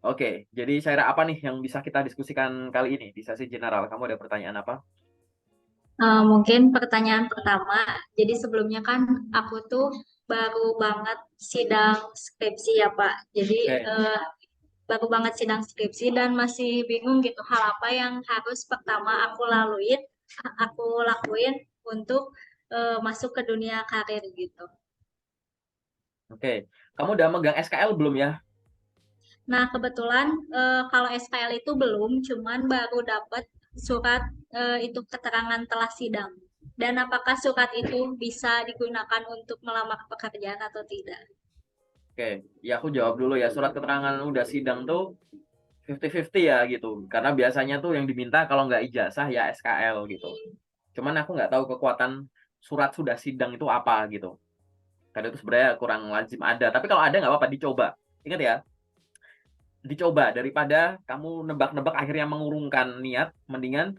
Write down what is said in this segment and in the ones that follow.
Oke, jadi Syaira apa nih yang bisa kita diskusikan kali ini di sesi general? Kamu ada pertanyaan apa? Mungkin pertanyaan pertama, jadi sebelumnya kan aku tuh baru banget sidang skripsi ya Pak. Jadi Oke, baru banget sidang skripsi dan masih bingung gitu hal apa yang harus pertama aku lakuin untuk masuk ke dunia karir gitu. oke. Kamu udah megang SKL belum ya? Nah, kebetulan kalau SKL itu belum, cuman baru dapat surat itu keterangan telah sidang. Dan apakah surat itu bisa digunakan untuk melamar pekerjaan atau tidak? Oke, ya aku jawab dulu ya. Surat keterangan udah sidang tuh 50-50 ya gitu. Karena biasanya tuh yang diminta kalau nggak ijazah ya SKL gitu. Cuman aku nggak tahu kekuatan surat sudah sidang itu apa gitu. Karena itu sebenarnya kurang lazim ada. Tapi kalau ada nggak apa-apa dicoba. Ingat ya, dicoba daripada kamu nebak-nebak akhirnya mengurungkan niat, mendingan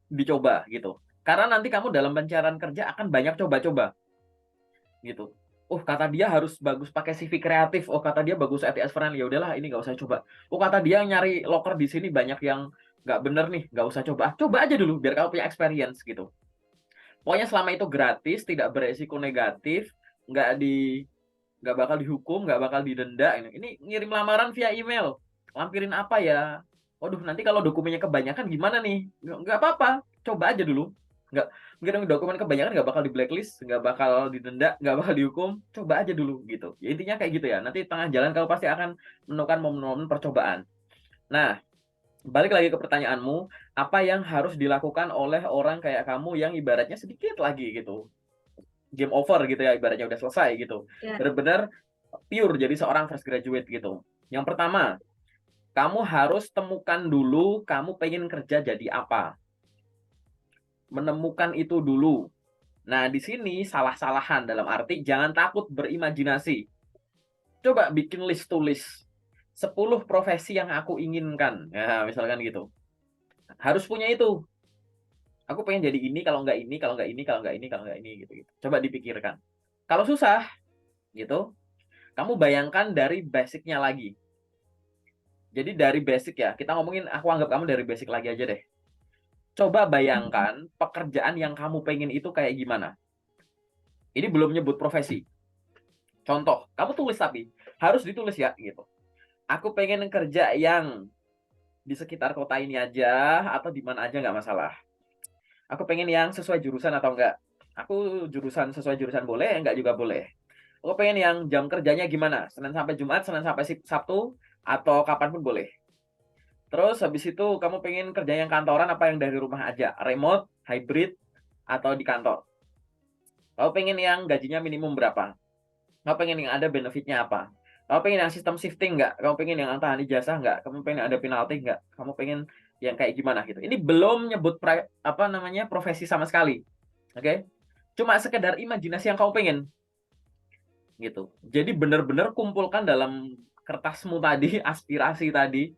dicoba gitu. Karena nanti kamu dalam pencarian kerja akan banyak coba-coba gitu. Oh kata dia harus bagus pakai CV kreatif. Oh kata dia bagus ATS friendly. Ya udahlah ini nggak usah coba. Oh kata dia nyari loker di sini banyak yang nggak bener nih, nggak usah coba. Coba aja dulu biar kamu punya experience gitu. Pokoknya selama itu gratis, tidak beresiko negatif, nggak di nggak bakal dihukum, nggak bakal didenda. Ini ngirim lamaran via email. Lampirin apa ya? Waduh, nanti kalau dokumennya kebanyakan gimana nih? Nggak apa-apa, coba aja dulu. Nggak, ngirim dokumen kebanyakan nggak bakal di blacklist, nggak bakal didenda, nggak bakal dihukum. Coba aja dulu gitu. Ya intinya kayak gitu ya. Nanti tengah jalan kamu pasti akan menemukan momen-momen percobaan. Nah, balik lagi ke pertanyaanmu, apa yang harus dilakukan oleh orang kayak kamu yang ibaratnya sedikit lagi gitu, game over gitu ya, ibaratnya udah selesai gitu, Ya. benar-benar pure jadi seorang fresh graduate gitu. Yang pertama, kamu harus temukan dulu kamu pengen kerja jadi apa. Menemukan itu dulu. Nah, di sini salah-salahan dalam arti jangan takut berimajinasi. Coba bikin list tulis 10 profesi yang aku inginkan. Ya, misalkan gitu. Harus punya itu. Aku pengen jadi ini, kalau nggak ini, kalau nggak ini, kalau nggak ini, kalau nggak ini, gitu, gitu. Coba dipikirkan. Kalau susah, gitu, kamu bayangkan dari basicnya lagi. Jadi dari basic ya, kita ngomongin, aku anggap kamu dari basic lagi aja deh. Coba bayangkan pekerjaan yang kamu pengen itu kayak gimana. Ini belum nyebut profesi. Contoh, kamu tulis tapi harus ditulis ya gitu. Aku pengen kerja yang di sekitar kota ini aja atau di mana aja nggak masalah. Aku pengen yang sesuai jurusan atau enggak. Aku jurusan sesuai jurusan boleh, enggak juga boleh. Aku pengen yang jam kerjanya gimana? Senin sampai Jumat, Senin sampai Sabtu, atau kapanpun boleh. Terus habis itu kamu pengen kerja yang kantoran apa yang dari rumah aja? Remote, hybrid, atau di kantor? Kamu pengen yang gajinya minimum berapa? Kamu pengen yang ada benefitnya apa? Kamu pengen yang sistem shifting nggak? Kamu pengen yang tahan ijazah nggak? Kamu pengen yang ada penalti nggak? Kamu pengen yang kayak gimana gitu? Ini belum nyebut apa namanya profesi sama sekali. Oke? Cuma sekedar imajinasi yang kamu pengen gitu. Jadi benar-benar kumpulkan dalam kertasmu tadi, aspirasi tadi,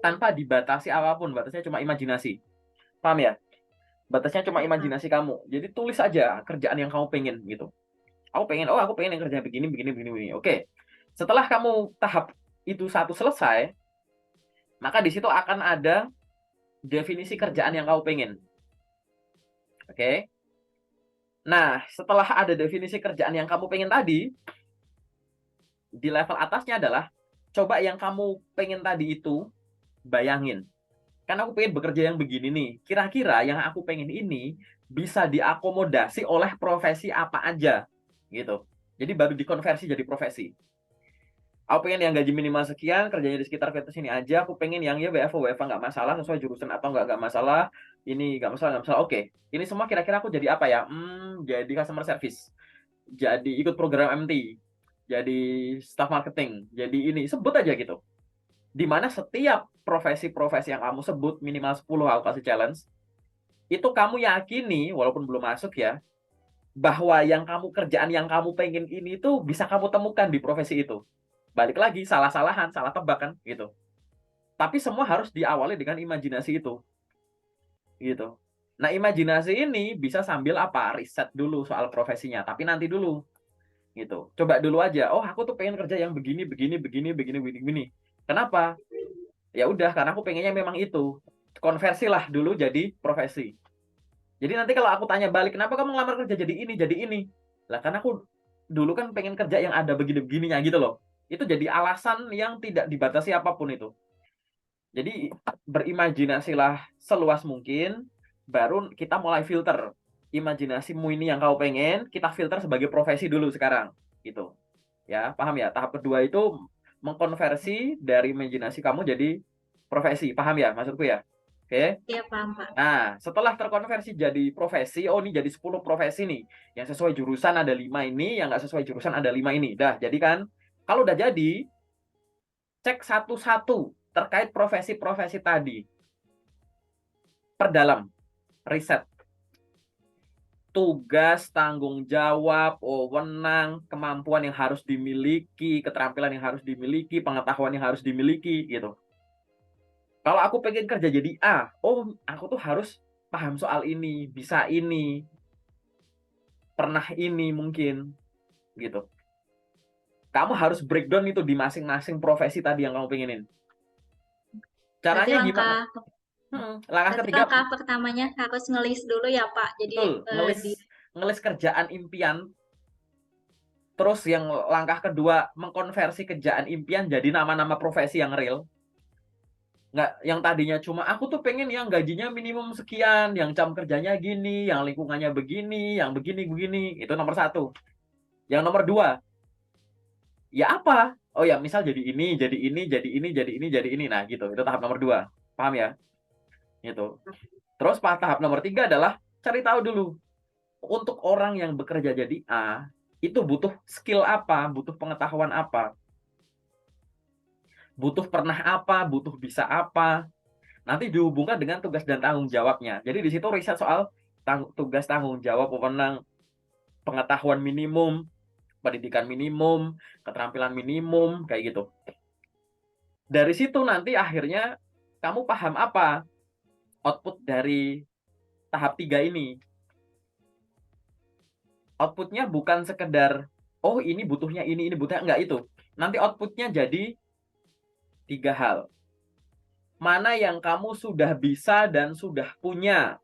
tanpa dibatasi apapun. Batasnya cuma imajinasi. Paham ya? Batasnya cuma imajinasi kamu. Jadi tulis aja kerjaan yang kamu pengen gitu. Aku pengen yang kerja begini, begini, begini, begini. Oke. Setelah kamu tahap itu satu selesai, maka di situ akan ada definisi kerjaan yang kamu pengen. Oke. Nah, setelah ada definisi kerjaan yang kamu pengen tadi, di level atasnya adalah coba yang kamu pengen tadi itu bayangin. Kan aku pengen bekerja yang begini nih. Kira-kira yang aku pengen ini bisa diakomodasi oleh profesi apa aja gitu. Jadi baru dikonversi jadi profesi. Aku pengen yang gaji minimal sekian, kerjanya di sekitar kota sini aja. Aku pengen yang ya WFO, WFA nggak masalah, sesuai jurusan atau nggak masalah. Ini nggak masalah, nggak masalah. Oke, ini semua kira-kira aku jadi apa ya? Jadi customer service, jadi ikut program MT, jadi staff marketing, jadi ini sebut aja gitu. Dimana setiap profesi-profesi yang kamu sebut minimal 10 aku kasih challenge, itu kamu yakini walaupun belum masuk ya, bahwa yang kamu kerjaan yang kamu pengen ini tuh bisa kamu temukan di profesi itu. Balik lagi salah-salahan, salah tebak kan gitu. Tapi semua harus diawali dengan imajinasi itu gitu. Nah, imajinasi ini bisa sambil apa? Riset dulu soal profesinya, tapi nanti dulu. gitu. Coba dulu aja. Oh, aku tuh pengen kerja yang begini, begini, begini, begini, begini, begini. Kenapa? Ya udah, karena aku pengennya memang itu. Konversilah dulu jadi profesi. Jadi nanti kalau aku tanya balik, kenapa kamu ngelamar kerja jadi ini, jadi ini? Lah karena aku dulu kan pengen kerja yang ada begini-begininya gitu loh. Itu jadi alasan yang tidak dibatasi apapun itu. Jadi berimajinasilah seluas mungkin, baru kita mulai filter. Imajinasimu ini yang kau pengen, kita filter sebagai profesi dulu sekarang. Gitu. Ya, paham ya? Tahap kedua itu mengkonversi dari imajinasi kamu jadi profesi. Paham ya maksudku ya? Oke. Iya, paham, Pak. Nah, setelah terkonversi jadi profesi, oh ini jadi 10 profesi nih. Yang sesuai jurusan ada 5 ini, yang nggak sesuai jurusan ada 5 ini. Dah, jadi kan? Kalau udah jadi, cek satu-satu terkait profesi-profesi tadi. Perdalam, riset. Tugas, tanggung jawab, wewenang, kemampuan yang harus dimiliki, keterampilan yang harus dimiliki, pengetahuan yang harus dimiliki, gitu. Kalau aku pengen kerja jadi A, oh aku tuh harus paham soal ini, bisa ini, pernah ini mungkin, gitu. Kamu harus breakdown itu di masing-masing profesi tadi yang kamu pengenin. Berarti Caranya gimana? langkah Langkah berarti ketiga, langkah pertamanya harus ngelis dulu ya, Pak. Jadi betul, eh, di ngelis kerjaan impian. Terus yang langkah kedua, mengkonversi kerjaan impian jadi nama-nama profesi yang real. Nggak, yang tadinya cuma aku tuh pengen yang gajinya minimum sekian, yang jam kerjanya gini, yang lingkungannya begini, yang begini-begini. Itu nomor satu. Yang nomor dua, ya apa? Oh ya, misal jadi ini, jadi ini, jadi ini, jadi ini, jadi ini. Nah gitu, itu tahap nomor dua. Paham ya? Gitu. Terus tahap nomor tiga adalah cari tahu dulu. Untuk orang yang bekerja jadi A, itu butuh skill apa, butuh pengetahuan apa, butuh pernah apa, butuh bisa apa. Nanti dihubungkan dengan tugas dan tanggung jawabnya. Jadi di situ riset soal tugas tanggung jawab, wewenang, pengetahuan minimum, pendidikan minimum, keterampilan minimum, kayak gitu. Dari situ nanti akhirnya kamu paham apa output dari tahap 3 ini. Outputnya bukan sekedar, oh ini butuhnya ini butuhnya, enggak itu. Nanti outputnya jadi 3 hal. Mana yang kamu sudah bisa dan sudah punya,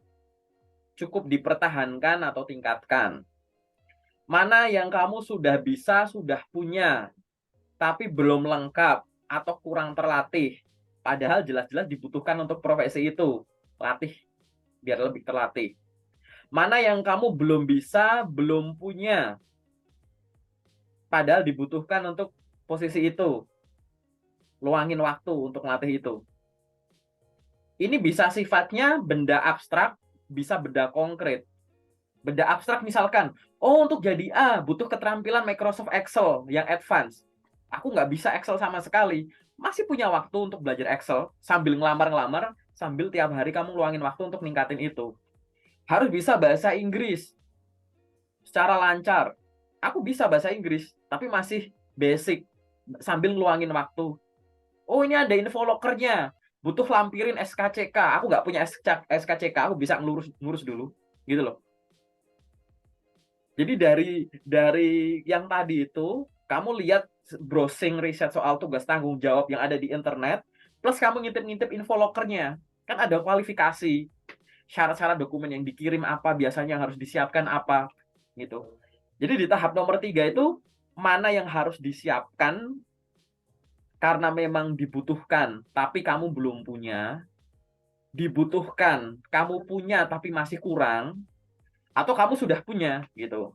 cukup dipertahankan atau tingkatkan. Mana yang kamu sudah bisa, sudah punya, tapi belum lengkap atau kurang terlatih. Padahal jelas-jelas dibutuhkan untuk profesi itu. Latih, biar lebih terlatih. Mana yang kamu belum bisa, belum punya, padahal dibutuhkan untuk posisi itu. Luangin waktu untuk latih itu. Ini bisa sifatnya benda abstrak, bisa benda konkret. Benda abstrak misalkan, oh untuk jadi A butuh keterampilan Microsoft Excel yang advance. Aku nggak bisa Excel sama sekali. Masih punya waktu untuk belajar Excel sambil ngelamar-ngelamar, sambil tiap hari kamu luangin waktu untuk ningkatin itu. Harus bisa bahasa Inggris secara lancar. Aku bisa bahasa Inggris, tapi masih basic, sambil ngeluangin waktu. Oh ini ada info lokernya, butuh lampirin SKCK. Aku nggak punya SKCK, aku bisa ngurus dulu, gitu loh. Jadi dari yang tadi itu, kamu lihat browsing riset soal tugas tanggung jawab yang ada di internet, plus kamu ngintip-ngintip info lokernya. Kan ada kualifikasi, syarat-syarat dokumen yang dikirim apa, biasanya yang harus disiapkan apa, gitu. Jadi di tahap nomor 3 itu, mana yang harus disiapkan karena memang dibutuhkan, tapi kamu belum punya, dibutuhkan, kamu punya tapi masih kurang, atau kamu sudah punya, gitu.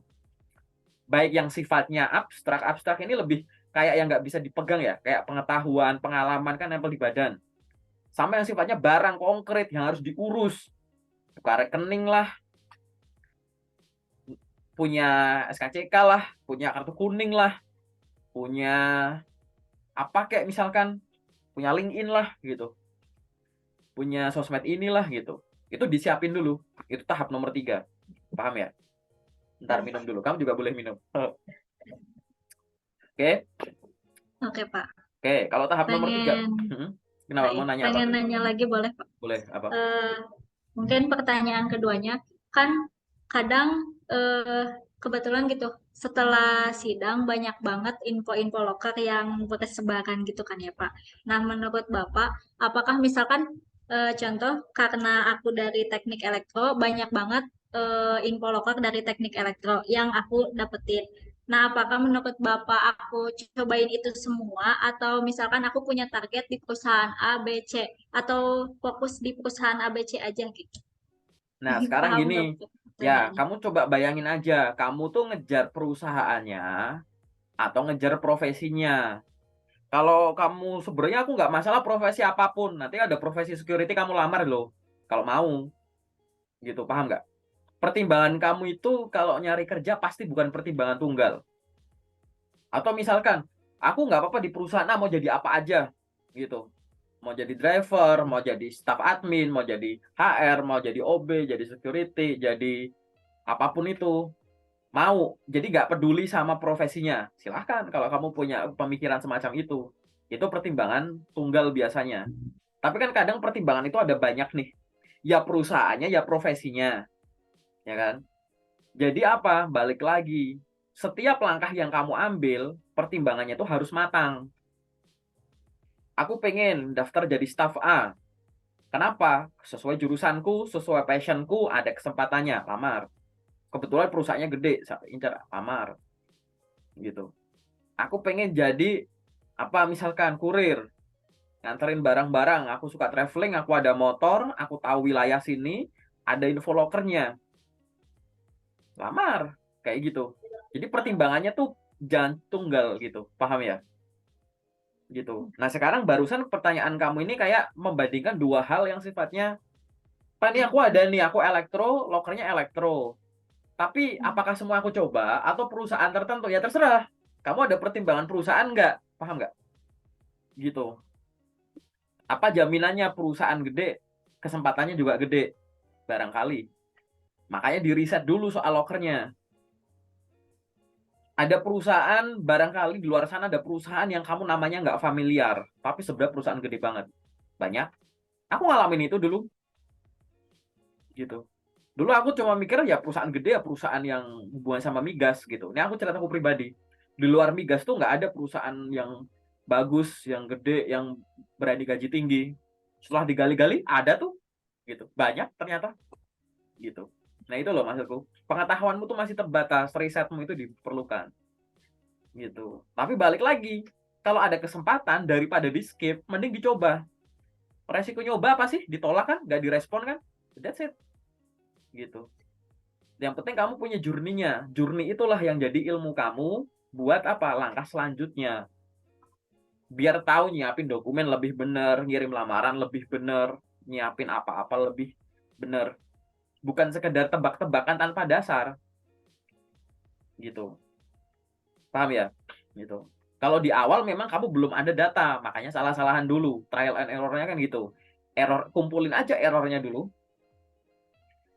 Baik yang sifatnya abstrak ini lebih kayak yang nggak bisa dipegang ya, kayak pengetahuan, pengalaman kan nempel di badan. Sama yang sifatnya barang konkret yang harus diurus, buka rekening lah, punya SKCK lah, punya kartu kuning lah, punya apa kayak misalkan, punya LinkedIn lah gitu, punya sosmed inilah gitu. Itu disiapin dulu, itu tahap nomor 3. Paham ya? Ntar minum dulu, kamu juga boleh minum. Oke. Oke, Pak. Oke, kalau tahap nomor 3, Pengen kenapa mau nanya apa? pengen nanya lagi boleh, Pak? Boleh apa? Mungkin pertanyaan keduanya kan kadang kebetulan gitu, setelah sidang banyak banget info-info loker yang bersebaran gitu kan ya Pak. Nah, menurut Bapak, apakah misalkan contoh karena aku dari teknik elektro, banyak banget info loker dari teknik elektro yang aku dapetin. Nah, apakah menurut Bapak aku cobain itu semua atau misalkan aku punya target di perusahaan A, B, C atau fokus di perusahaan A, B, C aja gitu. Nah, sekarang Paham gini, nggak ya pertanyaannya? kamu coba bayangin aja, kamu tuh ngejar perusahaannya atau ngejar profesinya. Kalau kamu sebenarnya aku nggak masalah profesi apapun, nanti ada profesi security kamu lamar loh, kalau mau, gitu, paham nggak? Pertimbangan kamu itu kalau nyari kerja pasti bukan pertimbangan tunggal. Atau misalkan, aku nggak apa-apa di perusahaan A mau jadi apa aja, gitu. Mau jadi driver, mau jadi staff admin, mau jadi HR, mau jadi OB, jadi security, jadi apapun itu. Mau. Jadi nggak peduli sama profesinya. Silahkan kalau kamu punya pemikiran semacam itu. Itu pertimbangan tunggal biasanya. Tapi kan kadang pertimbangan itu ada banyak nih. Ya perusahaannya, ya profesinya. Ya kan? Jadi apa? Balik lagi. Setiap langkah yang kamu ambil, pertimbangannya itu harus matang. Aku pengen daftar jadi staff A. Kenapa? Sesuai jurusanku, sesuai passionku, ada kesempatannya, lamar. Kebetulan perusahaannya gede, incar lamar. Gitu. Aku pengen jadi apa misalkan kurir, nganterin barang-barang. Aku suka traveling, aku ada motor, aku tahu wilayah sini, ada info lokernya. Lamar, kayak gitu. Jadi pertimbangannya tuh jangan tunggal gitu, paham ya? Gitu. Nah, sekarang barusan pertanyaan kamu ini kayak membandingkan dua hal yang sifatnya, Pak, ini aku ada nih, aku elektro, lokernya elektro. Tapi apakah semua aku coba atau perusahaan tertentu? Ya terserah. Kamu ada pertimbangan perusahaan nggak? Paham nggak? Gitu. Apa jaminannya perusahaan gede, kesempatannya juga gede? Barangkali. Makanya di riset dulu soal lokernya. Ada perusahaan, barangkali di luar sana ada perusahaan yang kamu namanya nggak familiar, tapi sebenarnya perusahaan gede banget. Banyak. Aku ngalamin itu dulu, gitu. Dulu aku cuma mikir ya perusahaan gede ya perusahaan yang hubungan sama migas gitu. Ini aku cerita aku pribadi. Di luar migas tuh nggak ada perusahaan yang bagus, yang gede, yang berani gaji tinggi. Setelah digali-gali ada tuh, gitu. Banyak ternyata, gitu. Nah itu loh maksudku. Pengetahuanmu tuh masih terbatas, risetmu itu diperlukan, gitu. Tapi balik lagi, kalau ada kesempatan daripada di skip, mending dicoba. Resiko nyoba apa sih? Ditolak kan? Nggak direspon kan? That's it, gitu. Yang penting kamu punya journey-nya. Journey itulah yang jadi ilmu kamu buat apa? Langkah selanjutnya. Biar tahu nyiapin dokumen lebih bener, ngirim lamaran lebih bener, nyiapin apa-apa lebih bener. Bukan sekedar tebak-tebakan tanpa dasar, gitu. Paham ya? Gitu. Kalau di awal memang kamu belum ada data, makanya salah-salahan dulu. Trial and error-nya kan gitu. Error, kumpulin aja errornya dulu.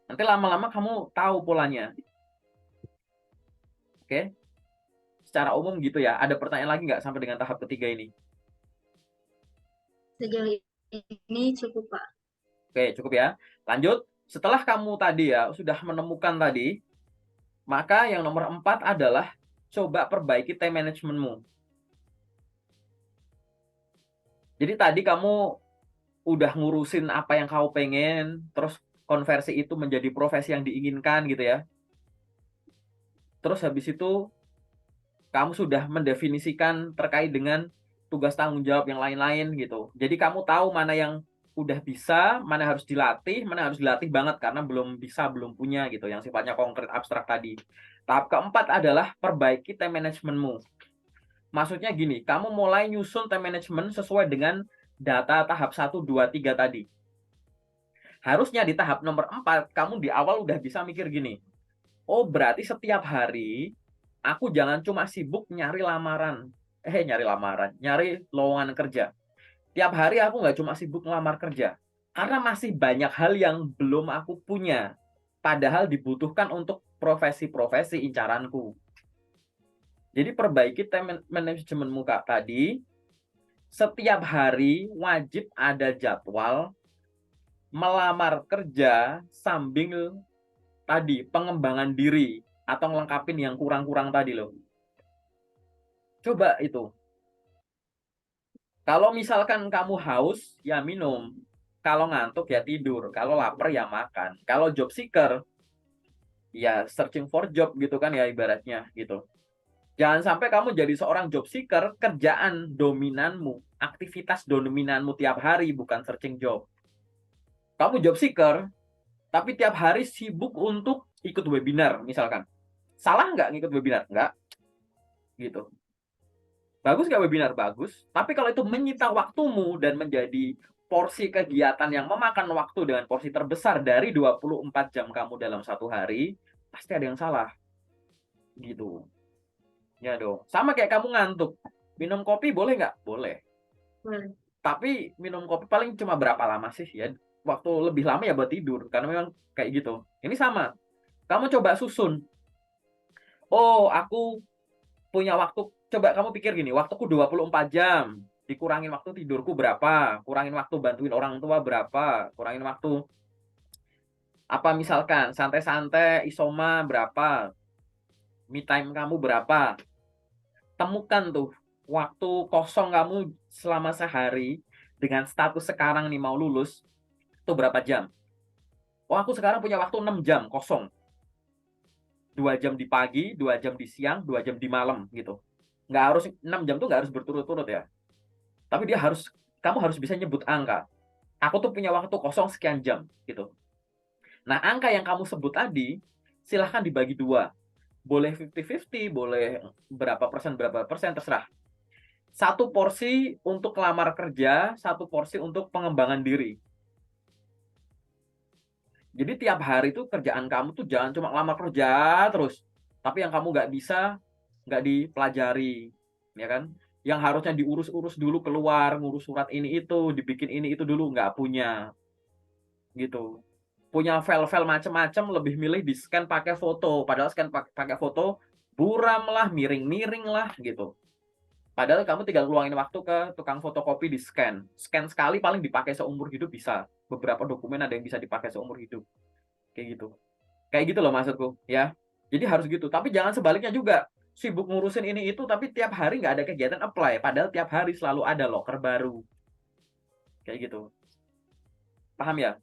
Nanti lama-lama kamu tahu polanya. Oke? Secara umum gitu ya. Ada pertanyaan lagi nggak sampai dengan tahap ketiga ini? Sejauh ini cukup Pak. Oke, cukup ya. Lanjut. Setelah kamu tadi ya sudah menemukan tadi, maka yang nomor 4 adalah coba perbaiki time managementmu. Jadi tadi kamu udah ngurusin apa yang kamu pengen, terus konversi itu menjadi profesi yang diinginkan gitu ya. Terus habis itu kamu sudah mendefinisikan terkait dengan tugas tanggung jawab yang lain-lain gitu. Jadi kamu tahu mana yang udah bisa, mana harus dilatih banget karena belum bisa, belum punya gitu, yang sifatnya konkret abstrak tadi. Tahap keempat adalah perbaiki time managementmu. Maksudnya gini, kamu mulai nyusun time management sesuai dengan data tahap 1, 2, 3 tadi. Harusnya di tahap nomor 4, kamu di awal udah bisa mikir gini, oh berarti setiap hari aku jangan cuma sibuk nyari lamaran. Nyari lowongan kerja. Tiap hari aku nggak cuma sibuk ngelamar kerja. Karena masih banyak hal yang belum aku punya. Padahal dibutuhkan untuk profesi-profesi incaranku. Jadi perbaiki time manajemenmu Kak tadi. Setiap hari wajib ada jadwal melamar kerja sambil tadi pengembangan diri atau ngelengkapin yang kurang-kurang tadi loh. Coba itu. Kalau misalkan kamu haus, ya minum. Kalau ngantuk ya tidur. Kalau lapar ya makan. Kalau job seeker, ya searching for job gitu kan ya ibaratnya gitu. Jangan sampai kamu jadi seorang job seeker, kerjaan dominanmu, aktivitas dominanmu tiap hari bukan searching job. Kamu job seeker, tapi tiap hari sibuk untuk ikut webinar misalkan. Salah nggak ngikut webinar? Nggak, gitu. Bagus nggak webinar? Bagus. Tapi kalau itu menyita waktumu dan menjadi porsi kegiatan yang memakan waktu dengan porsi terbesar dari 24 jam kamu dalam satu hari, pasti ada yang salah. Gitu. Ya dong. Sama kayak kamu ngantuk. Minum kopi boleh nggak? Boleh. Boleh. Tapi minum kopi paling cuma berapa lama sih ya? Waktu lebih lama ya buat tidur. Karena memang kayak gitu. Ini sama. Kamu coba susun. Oh, aku punya waktu, coba kamu pikir gini, waktuku 24 jam, dikurangin waktu tidurku berapa, kurangin waktu bantuin orang tua berapa, kurangin waktu apa misalkan santai-santai isoma berapa, me time kamu berapa. Temukan tuh waktu kosong kamu selama sehari dengan status sekarang nih mau lulus, itu berapa jam? Oh, aku sekarang punya waktu 6 jam kosong. 2 jam di pagi, 2 jam di siang, 2 jam di malam gitu. Nggak harus 6 jam tuh nggak harus berturut-turut ya. Tapi kamu harus bisa nyebut angka. Aku tuh punya waktu kosong sekian jam gitu. Nah, angka yang kamu sebut tadi silahkan dibagi dua. Boleh 50-50, boleh berapa persen terserah. Satu porsi untuk lamar kerja, satu porsi untuk pengembangan diri. Jadi tiap hari tuh kerjaan kamu tuh jangan cuma lamar kerja terus. Tapi yang kamu nggak bisa, nggak dipelajari. Ya kan? Yang harusnya diurus-urus dulu keluar, ngurus surat ini itu, dibikin ini itu dulu, nggak punya. Gitu. Punya file-file macam-macam, lebih milih di scan pakai foto. Padahal scan pakai foto buram lah, miring-miring lah gitu. Padahal kamu tinggal luangin waktu ke tukang fotokopi di scan. Scan sekali paling dipakai seumur hidup bisa. Beberapa dokumen ada yang bisa dipakai seumur hidup. Kayak gitu. Kayak gitu loh maksudku, ya. Jadi harus gitu. Tapi jangan sebaliknya juga. Sibuk ngurusin ini itu tapi tiap hari nggak ada kegiatan apply. Padahal tiap hari selalu ada loker baru. Kayak gitu. Paham ya?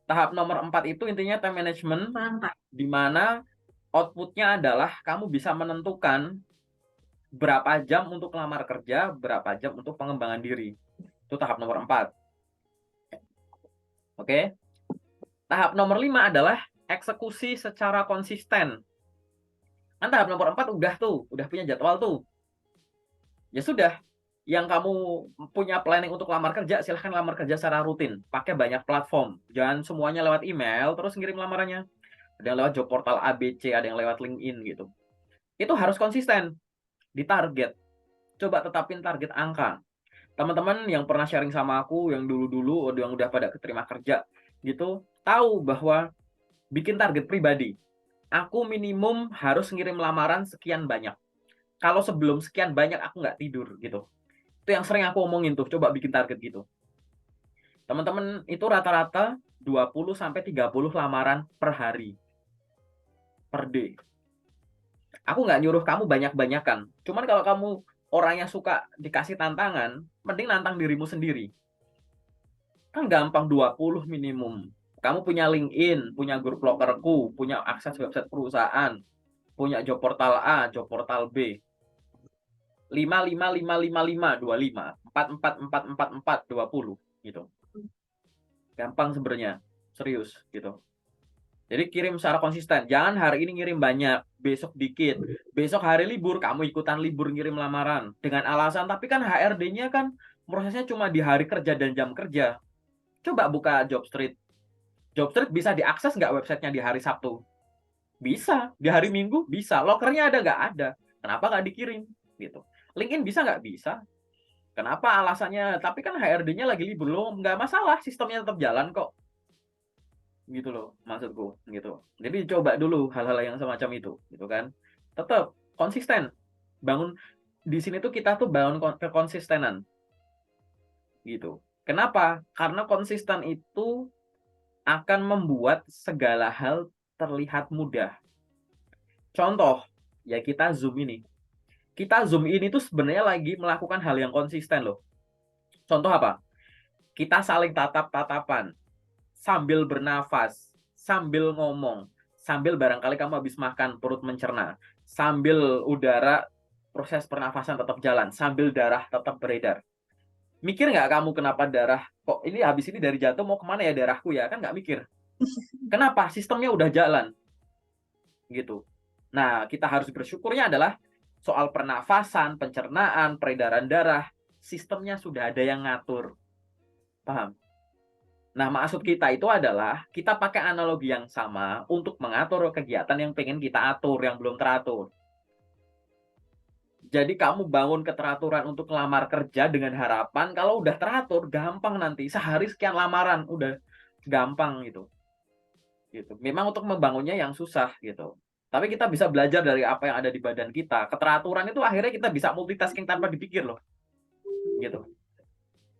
Tahap nomor 4 itu intinya time management, Paham, Kak? di mana outputnya adalah kamu bisa menentukan berapa jam untuk lamar kerja, berapa jam untuk pengembangan diri. Itu tahap nomor 4. Oke. Tahap nomor 5 adalah eksekusi secara konsisten. Kan tahap nomor 4 udah punya jadwal tuh. Ya sudah, yang kamu punya planning untuk lamar kerja, silahkan lamar kerja secara rutin. Pakai banyak platform. Jangan semuanya lewat email, terus ngirim lamarannya. Ada yang lewat job portal ABC, ada yang lewat LinkedIn gitu. Itu harus konsisten, ditarget. Coba tetapin target angka. Teman-teman yang pernah sharing sama aku, yang dulu-dulu, yang udah pada keterima kerja, gitu, tahu bahwa bikin target pribadi. Aku minimum harus ngirim lamaran sekian banyak. Kalau sebelum sekian banyak, aku nggak tidur, gitu. Itu yang sering aku omongin tuh, coba bikin target gitu. Teman-teman itu rata-rata 20-30 lamaran per hari. Per day. Aku nggak nyuruh kamu banyak-banyakan. Cuman kalau kamu orangnya suka dikasih tantangan, mending nantang dirimu sendiri. Kan gampang 20 minimum. Kamu punya LinkedIn, punya grup lokerku, punya akses website perusahaan, punya job portal A, job portal B. 5, 5, 5, 5, 5, 25. 4, 4, 4, 4, 4, 20. Gitu. Gampang sebenarnya. Serius gitu. Jadi kirim secara konsisten. Jangan hari ini ngirim banyak, besok dikit. Besok hari libur, kamu ikutan libur ngirim lamaran. Dengan alasan, tapi kan HRD-nya kan prosesnya cuma di hari kerja dan jam kerja. Coba buka Jobstreet. Jobstreet bisa diakses nggak websitenya di hari Sabtu? Bisa. Di hari Minggu? Bisa. Lokernya ada nggak? Ada. Kenapa nggak dikirim? Gitu. LinkedIn bisa nggak? Bisa. Kenapa alasannya? Tapi kan HRD-nya lagi libur. Loh, nggak masalah. Sistemnya tetap jalan kok. Gitu loh maksudku gitu. Jadi coba dulu hal-hal yang semacam itu gitu kan. Tetap konsisten. Bangun di sini tuh kita tuh bangun kekonsistenan gitu. Kenapa? Karena konsisten itu akan membuat segala hal terlihat mudah. Contoh, ya kita Zoom ini. Kita Zoom ini tuh sebenarnya lagi melakukan hal yang konsisten loh. Contoh apa? Kita saling tatap-tatapan, sambil bernafas, sambil ngomong, sambil barangkali kamu habis makan, perut mencerna, sambil udara, proses pernafasan tetap jalan, sambil darah tetap beredar. Mikir nggak kamu kenapa darah, kok ini habis ini dari jatuh mau kemana ya darahku ya? Kan nggak mikir. Kenapa? Sistemnya udah jalan. Gitu. Nah, kita harus bersyukurnya adalah soal pernafasan, pencernaan, peredaran darah, sistemnya sudah ada yang ngatur. Paham? Nah, maksud kita itu adalah kita pakai analogi yang sama untuk mengatur kegiatan yang pengen kita atur, yang belum teratur. Jadi kamu bangun keteraturan untuk lamar kerja dengan harapan kalau udah teratur, gampang nanti. Sehari sekian lamaran, udah gampang gitu. Gitu. Memang untuk membangunnya yang susah gitu. Tapi kita bisa belajar dari apa yang ada di badan kita. Keteraturan itu akhirnya kita bisa multitasking tanpa dipikir loh. Gitu.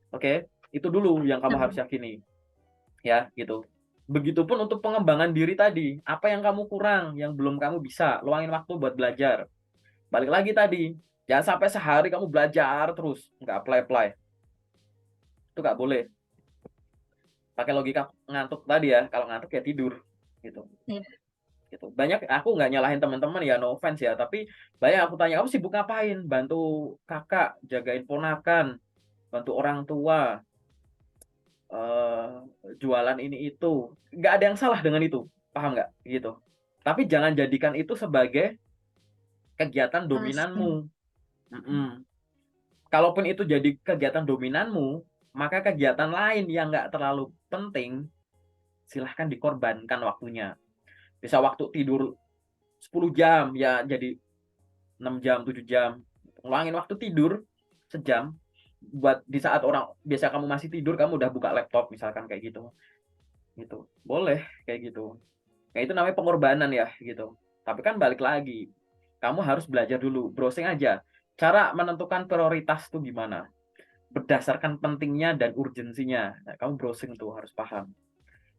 Oke, itu dulu yang kamu harus yakini. Ya, gitu. Begitupun untuk pengembangan diri tadi. Apa yang kamu kurang, yang belum kamu bisa, luangin waktu buat belajar. Balik lagi tadi, jangan sampai sehari kamu belajar terus, nggak apply-apply. Itu nggak boleh. Pakai logika ngantuk tadi ya, kalau ngantuk ya tidur. Gitu. Iya. Gitu. Banyak, aku nggak nyalahin teman-teman ya, no offense ya, tapi banyak aku tanya, kamu sibuk ngapain? Bantu kakak, jagain ponakan, bantu orang tua, eh, jualan ini itu. Nggak ada yang salah dengan itu, paham nggak? Gitu. Tapi jangan jadikan itu sebagai kegiatan Alasan. dominanmu. Kalaupun itu jadi kegiatan dominanmu, maka kegiatan lain yang nggak terlalu penting, silahkan dikorbankan waktunya. Bisa waktu tidur 10 jam, ya jadi 6 jam, 7 jam. Ngulangin waktu tidur sejam, buat di saat orang biasa kamu masih tidur, kamu udah buka laptop, misalkan kayak gitu. Gitu. Boleh kayak gitu. Nah, itu namanya pengorbanan ya, gitu. Tapi kan balik lagi, kamu harus belajar dulu, browsing aja. Cara menentukan prioritas tuh gimana? Berdasarkan pentingnya dan urgensinya. Nah, kamu browsing tuh harus paham.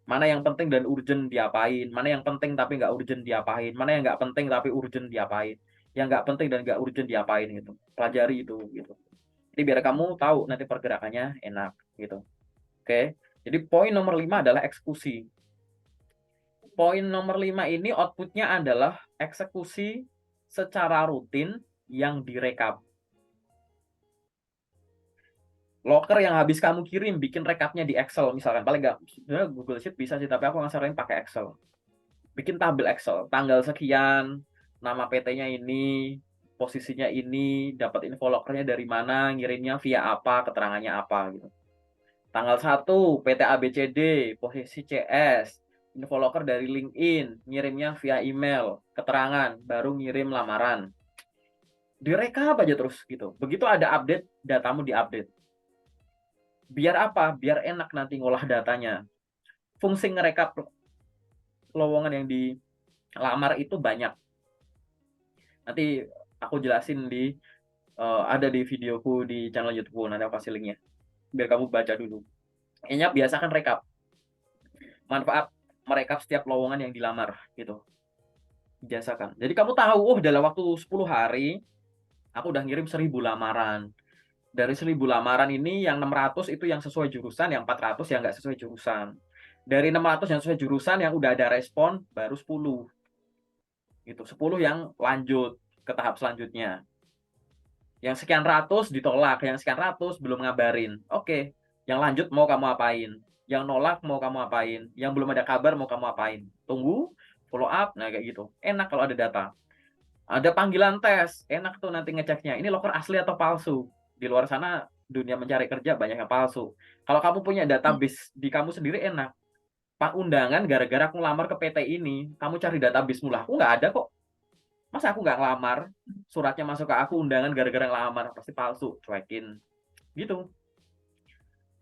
Mana yang penting dan urgent diapain, mana yang penting tapi nggak urgent diapain, mana yang nggak penting tapi urgent diapain, yang nggak penting dan nggak urgent diapain gitu. Pelajari itu gitu. Jadi biar kamu tahu nanti pergerakannya enak gitu. Oke. Jadi poin nomor 5 adalah eksekusi. Poin nomor 5 ini outputnya adalah eksekusi secara rutin yang direkap. Loker yang habis kamu kirim, bikin rekapnya di Excel misalkan. Paling nggak, sebenarnya Google Sheet bisa sih, tapi aku nggak saranin pakai Excel. Bikin tabel Excel, tanggal sekian, nama PT-nya ini, posisinya ini, dapat info lokernya dari mana, ngirimnya via apa, keterangannya apa gitu. Tanggal 1, PT ABCD, posisi CS, info loker dari LinkedIn, ngirimnya via email, keterangan, baru ngirim lamaran. Direkap aja terus gitu. Begitu ada update, datamu diupdate. Biar apa? Biar enak nanti ngolah datanya. Fungsi ngerekap lowongan yang dilamar itu banyak. Nanti aku jelasin ada di videoku di channel YouTube, nanti aku kasih linknya. Biar kamu baca dulu. Ingat, biasakan rekap. Manfaat merekap setiap lowongan yang dilamar gitu. Biasakan. Jadi kamu tahu, oh dalam waktu 10 hari aku udah ngirim 1000 lamaran. Dari 1000 lamaran ini yang 600 itu yang sesuai jurusan, yang 400 yang nggak sesuai jurusan. Dari 600 yang sesuai jurusan yang udah ada respon baru 10. Gitu. 10 yang lanjut ke tahap selanjutnya. Yang sekian ratus ditolak, yang sekian ratus belum ngabarin. Oke, yang lanjut mau kamu apain? Yang nolak mau kamu apain? Yang belum ada kabar mau kamu apain? Tunggu, follow up, nah kayak gitu. Enak kalau ada data. Ada panggilan tes, enak tuh nanti ngeceknya. Ini loker asli atau palsu? Di luar sana dunia mencari kerja banyak yang palsu. Kalau kamu punya database di kamu sendiri enak. Pak undangan gara-gara aku ngelamar ke PT ini, kamu cari database mula. Aku nggak ada kok. Masa aku nggak ngelamar? Suratnya masuk ke aku, undangan gara-gara ngelamar, pasti palsu, cuekin. Gitu.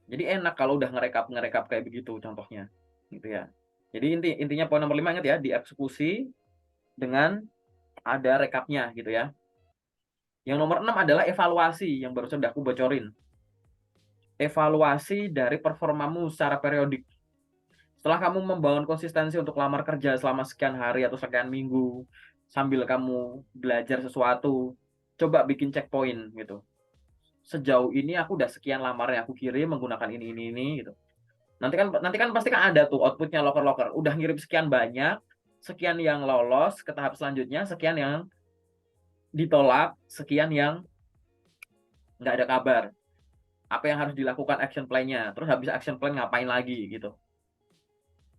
Jadi enak kalau udah ngerekap kayak begitu contohnya. Gitu ya. Jadi intinya poin nomor 5, ingat ya, dieksekusi dengan ada rekapnya gitu ya. Yang nomor 6 adalah evaluasi yang barusan udah aku bocorin. Evaluasi dari performamu secara periodik. Setelah kamu membangun konsistensi untuk lamar kerja selama sekian hari atau sekian minggu, sambil kamu belajar sesuatu, coba bikin checkpoint gitu. Sejauh ini aku udah sekian lamar yang aku kirim menggunakan ini gitu. Nanti kan pasti kan ada tuh outputnya loker-loker. Udah ngirim sekian banyak, sekian yang lolos ke tahap selanjutnya, sekian yang ditolak, sekian yang nggak ada kabar. Apa yang harus dilakukan action plan-nya, terus habis action plan ngapain lagi gitu.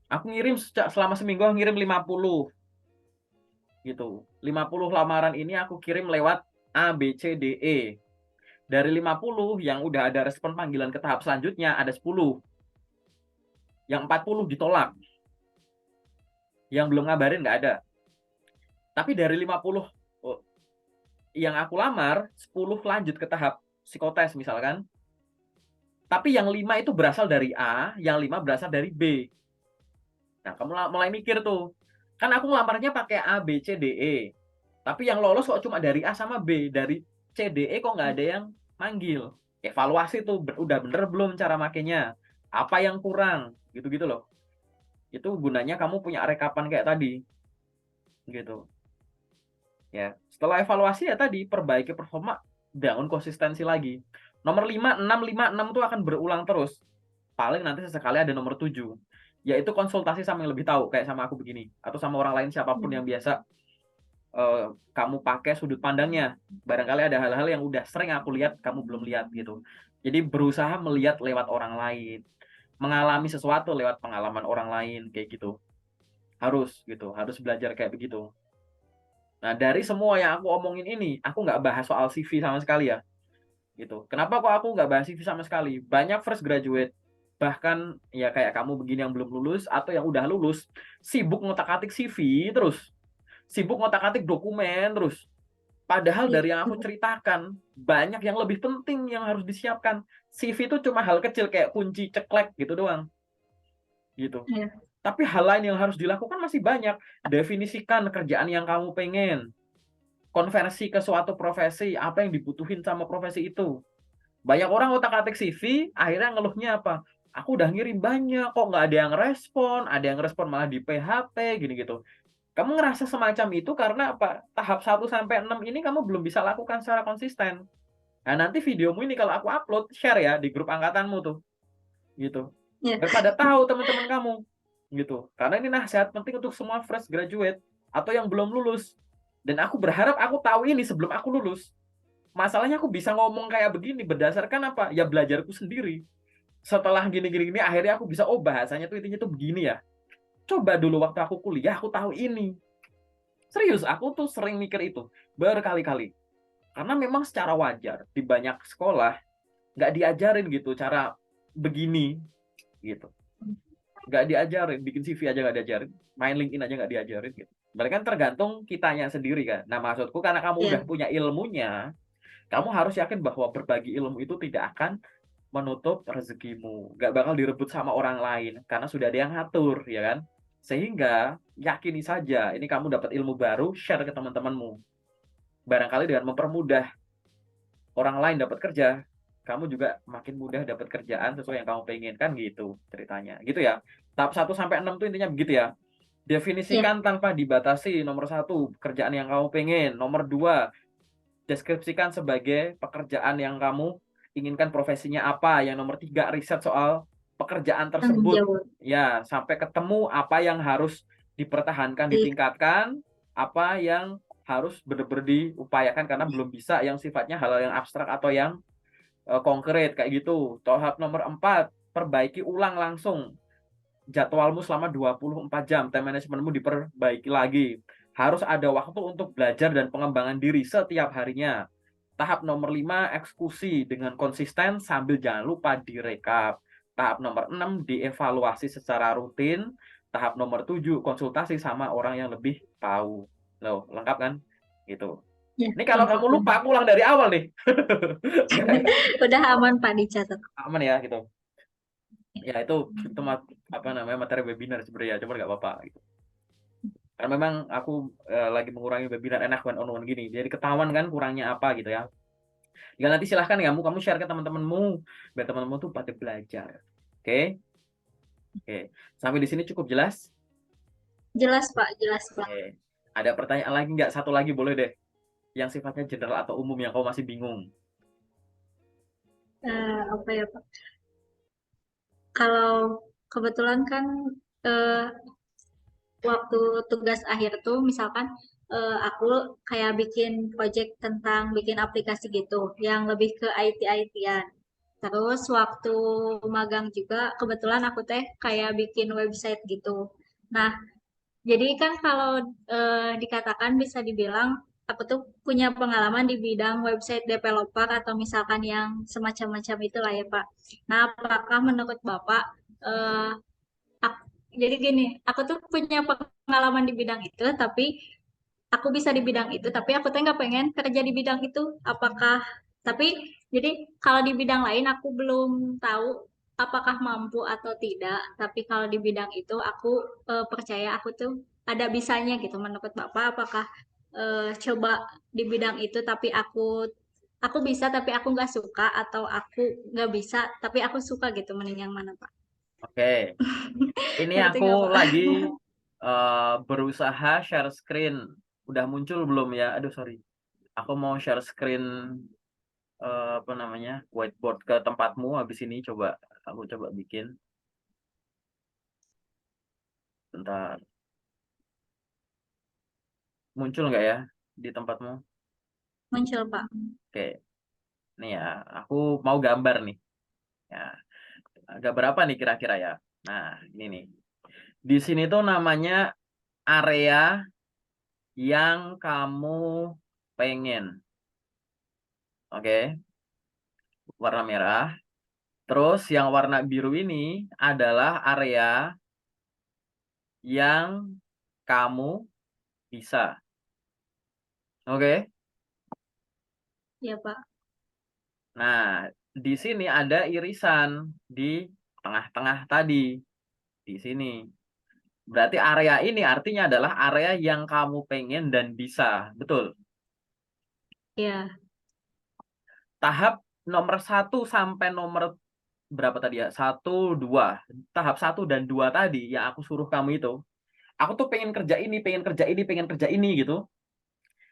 Aku ngirim selama seminggu aku ngirim 50 gitu. 50 lamaran ini aku kirim lewat A, B, C, D, E. Dari 50 yang udah ada respon panggilan ke tahap selanjutnya ada 10. Yang 40 ditolak. Yang belum ngabarin nggak ada. Tapi dari 50 yang aku lamar, 10 lanjut ke tahap psikotes misalkan. Tapi yang 5 itu berasal dari A, yang 5 berasal dari B. Nah, kamu mulai mikir tuh. Kan aku ngelamarnya pakai A, B, C, D, E. Tapi yang lolos kok cuma dari A sama B. Dari C, D, E kok nggak ada yang manggil. Evaluasi tuh udah bener belum cara makainya. Apa yang kurang. Gitu-gitu loh. Itu gunanya kamu punya rekapan kayak tadi. Gitu. Ya, setelah evaluasi ya tadi perbaiki performa, bangun konsistensi lagi. Nomor 5, 6 itu akan berulang terus. Paling nanti sesekali ada nomor 7, yaitu konsultasi sama yang lebih tahu, kayak sama aku begini, atau sama orang lain siapapun yang biasa kamu pakai sudut pandangnya. Barangkali ada hal-hal yang udah sering aku lihat, kamu belum lihat gitu. Jadi berusaha melihat lewat orang lain, mengalami sesuatu lewat pengalaman orang lain, kayak gitu. Harus gitu, harus belajar kayak begitu. Nah, dari semua yang aku omongin ini, aku nggak bahas soal CV sama sekali ya. Gitu. Kenapa kok aku nggak bahas CV sama sekali? Banyak fresh graduate, bahkan ya kayak kamu begini yang belum lulus, atau yang udah lulus, sibuk ngotak-atik CV terus. Sibuk ngotak-atik dokumen terus. Padahal dari yang aku ceritakan, banyak yang lebih penting yang harus disiapkan. CV itu cuma hal kecil, kayak kunci ceklek gitu doang. Gitu. Iya. Tapi hal lain yang harus dilakukan masih banyak. Definisikan kerjaan yang kamu pengen. Konversi ke suatu profesi, apa yang dibutuhin sama profesi itu. Banyak orang otak-atik CV, akhirnya ngeluhnya apa? Aku udah ngirim banyak, kok nggak ada yang respon, ada yang respon malah di PHP, gini gitu. Kamu ngerasa semacam itu karena apa? Tahap 1 sampai 6 ini kamu belum bisa lakukan secara konsisten. Nah, nanti videomu ini kalau aku upload, share ya di grup angkatanmu tuh. Gitu. Iya. Biar pada tahu teman-teman kamu. Gitu. Karena ini nasihat penting untuk semua fresh graduate atau yang belum lulus. Dan aku berharap aku tahu ini sebelum aku lulus. Masalahnya aku bisa ngomong kayak begini berdasarkan apa? Ya belajarku sendiri. Setelah gini-gini akhirnya aku bisa, oh bahasanya tuh intinya tuh begini ya. Coba dulu waktu aku kuliah aku tahu ini. Serius, aku tuh sering mikir itu berkali-kali. Karena memang secara wajar di banyak sekolah nggak diajarin gitu cara begini gitu. Nggak diajarin, bikin CV aja nggak diajarin, main LinkedIn aja nggak diajarin gitu. Berarti kan tergantung kitanya sendiri kan. Nah maksudku karena kamu Iya. udah punya ilmunya, kamu harus yakin bahwa berbagi ilmu itu tidak akan menutup rezekimu. Nggak bakal direbut sama orang lain karena sudah ada yang ngatur, ya kan? Sehingga yakini saja ini kamu dapat ilmu baru, share ke teman-temanmu. Barangkali dengan mempermudah orang lain dapat kerja, kamu juga makin mudah dapat kerjaan sesuai yang kamu pengen kan gitu ceritanya. Gitu ya. Tahap 1 sampai 6 itu intinya begitu ya. Iya. Definisikan tanpa dibatasi. Nomor 1, pekerjaan yang kamu pengen. Nomor 2, deskripsikan sebagai pekerjaan yang kamu inginkan profesinya apa. Yang nomor 3, riset soal pekerjaan Tanggung tersebut. jawab. Ya, sampai ketemu apa yang harus dipertahankan, Iya. ditingkatkan, apa yang harus benar-benar diupayakan karena belum bisa yang sifatnya hal-hal yang abstrak atau yang konkret kayak gitu. Tahap nomor 4, perbaiki ulang langsung jadwalmu selama 24 jam, time managementmu diperbaiki lagi. Harus ada waktu untuk belajar dan pengembangan diri setiap harinya. Tahap nomor 5, eksekusi dengan konsisten sambil jangan lupa direkap. Tahap nomor 6, dievaluasi secara rutin. Tahap nomor 7, konsultasi sama orang yang lebih tahu. Loh, lengkap kan? Gitu. Iya, Ini kalau lengkap kamu lupa, banget. aku ulang dari awal nih. Udah aman Pak dicatat. Aman ya, gitu. Ya, itu apa namanya materi webinar sebenarnya, cuma nggak apa-apa gitu. Karena memang aku lagi mengurangi webinar enak one on one gini, jadi ketahuan kan kurangnya apa gitu ya. Ya nanti silahkan kamu share ke teman-temanmu biar teman-temanmu tuh pada belajar. Oke? Oke. Sampai di sini cukup jelas? Jelas Pak, jelas Pak. Oke. Ada pertanyaan lagi nggak? Satu lagi boleh deh. Yang sifatnya general atau umum yang kau masih bingung. Apa ya Pak? Kalau kebetulan kan eh, waktu tugas akhir tuh misalkan aku kayak bikin project tentang bikin aplikasi gitu yang lebih ke IT-IT-an. Terus waktu magang juga kebetulan aku teh kayak bikin website gitu. Nah, jadi kan kalau dikatakan bisa dibilang aku tuh punya pengalaman di bidang website developer atau misalkan yang semacam-macam itulah ya Pak. Nah, apakah menurut Bapak eh, jadi gini, aku tuh punya pengalaman di bidang itu, tapi aku bisa di bidang itu, tapi aku tuh nggak pengen kerja di bidang itu. Apakah, tapi jadi kalau di bidang lain aku belum tahu apakah mampu atau tidak. Tapi kalau di bidang itu aku percaya aku tuh ada bisanya gitu. Menurut Bapak, apakah coba di bidang itu, tapi aku bisa tapi aku nggak suka atau aku nggak bisa tapi aku suka gitu. Mending yang mana Pak? Oke, ini Ngerti aku nggak Pak? lagi berusaha share screen. Udah muncul belum ya? Aduh, sorry. Aku mau share screen apa namanya whiteboard ke tempatmu. Habis ini aku coba bikin. Bentar. Muncul nggak ya di tempatmu? Muncul Pak. Oke, nih ya. Aku mau gambar nih. Ya, gambar apa nih kira-kira ya? Nah, ini nih. Di sini tuh namanya area yang kamu pengen. Oke, warna merah. Terus yang warna biru ini adalah area yang kamu bisa. Oke. Ya Pak. Nah, di sini ada irisan di tengah-tengah tadi. Di sini. Berarti area ini artinya adalah area yang kamu pengen dan bisa. Betul. Ya. Tahap nomor 1 sampai nomor berapa tadi ya? 1, 2. Tahap 1 dan 2 tadi yang aku suruh kamu itu. Aku tuh pengen kerja ini, pengen kerja ini, pengen kerja ini gitu.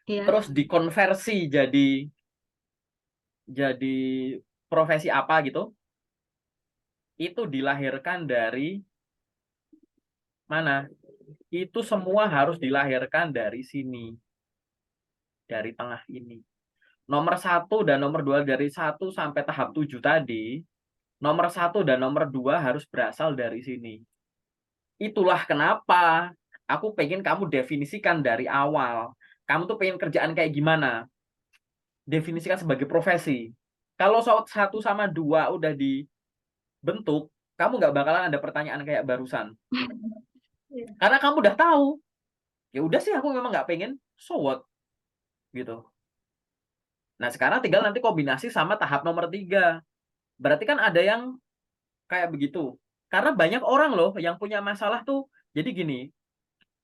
Ya. Terus dikonversi jadi profesi apa gitu. Itu dilahirkan dari mana? Itu semua harus dilahirkan dari sini, dari tengah ini. Nomor 1 dan nomor 2 dari 1 sampai tahap 7 tadi, nomor 1 dan nomor 2 harus berasal dari sini. Itulah kenapa aku pengen kamu definisikan dari awal. Kamu tuh pengen kerjaan kayak gimana? Definisikan sebagai profesi. Kalau 1 sama 2 udah dibentuk, kamu nggak bakalan ada pertanyaan kayak barusan. Ya. Karena kamu udah tahu. Ya udah sih, aku memang nggak pengen. So what? Gitu. Nah, sekarang tinggal nanti kombinasi sama tahap nomor 3. Berarti kan ada yang kayak begitu. Karena banyak orang loh yang punya masalah tuh. Jadi gini,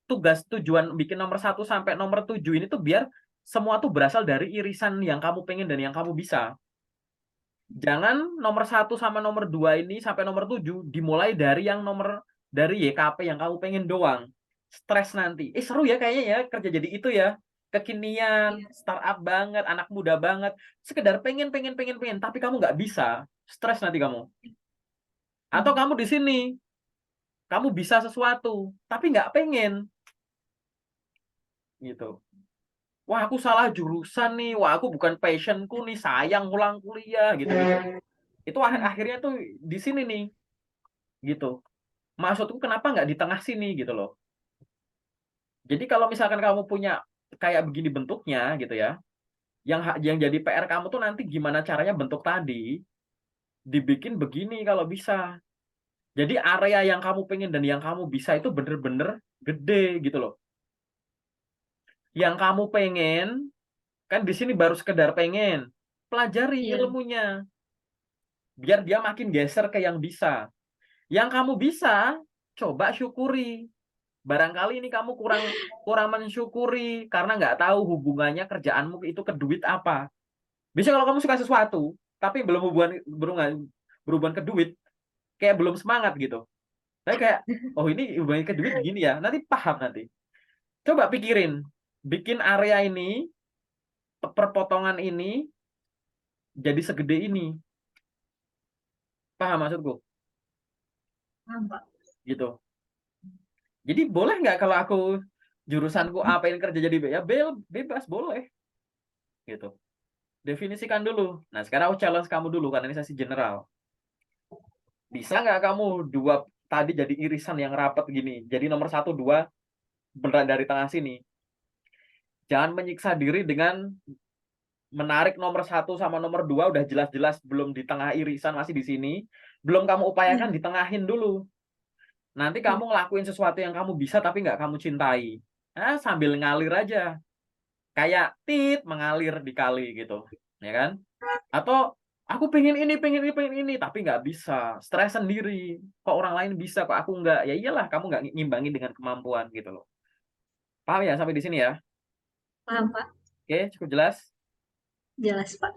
tujuan bikin nomor 1 sampai nomor 7 ini tuh biar semua tuh berasal dari irisan yang kamu pengen dan yang kamu bisa. Jangan nomor 1 sama nomor 2 ini sampai nomor 7 dimulai dari YKP yang kamu pengen doang. Stres nanti. Seru ya kayaknya ya kerja jadi itu ya. Kekinian, Iya. startup banget, anak muda banget. Sekedar pengen, pengen, pengen, pengen. Tapi kamu nggak bisa. Stres nanti kamu. Atau kamu di sini, kamu bisa sesuatu, tapi nggak pengen. Gitu. Wah, aku salah jurusan nih. Wah, aku bukan passionku nih. Sayang ulang kuliah gitu-gitu. Itu akhirnya tuh di sini nih. Gitu. Maksudku kenapa nggak di tengah sini gitu loh. Jadi kalau misalkan kamu punya kayak begini bentuknya gitu ya, yang jadi PR kamu tuh nanti gimana caranya bentuk tadi dibikin begini kalau bisa. Jadi area yang kamu pengen dan yang kamu bisa itu bener-bener gede gitu loh. Yang kamu pengen kan di sini baru sekedar pengen, pelajari Iya. ilmunya biar dia makin geser ke yang bisa. Yang kamu bisa, coba syukuri. Barangkali ini kamu kurang kurang mensyukuri karena nggak tahu hubungannya kerjaanmu itu ke duit apa. Bisa kalau kamu suka sesuatu, tapi belum berhubungan ke duit, kayak belum semangat gitu. Tapi kayak, oh ini hubungannya ke duit gini ya, nanti paham nanti. Coba pikirin, bikin area ini, perpotongan ini jadi segede ini. Paham maksudku? Paham, Pak. Gitu. Jadi boleh nggak kalau aku jurusanku A pengen kerja jadi B? Ya bebas, boleh. Gitu. Definisikan dulu. Nah, sekarang aku challenge kamu dulu, karena ini sesi general. Bisa nggak kamu tadi jadi irisan yang rapat gini? Jadi nomor 1, 2, beneran dari tengah sini. Jangan menyiksa diri dengan menarik nomor 1 sama nomor 2 udah jelas-jelas belum di tengah irisan, masih di sini. Belum kamu upayakan, ditengahin dulu. Nanti kamu ngelakuin sesuatu yang kamu bisa tapi nggak kamu cintai. Nah, sambil ngalir aja. Kayak mengalir di kali gitu. Ya kan? Atau aku pengen ini, tapi nggak bisa. Stres sendiri. Kok orang lain bisa, kok aku nggak? Ya iyalah, kamu nggak ngimbangi dengan kemampuan gitu loh. Paham ya sampai di sini ya? Paham, Pak. Oke, cukup jelas? Jelas, Pak.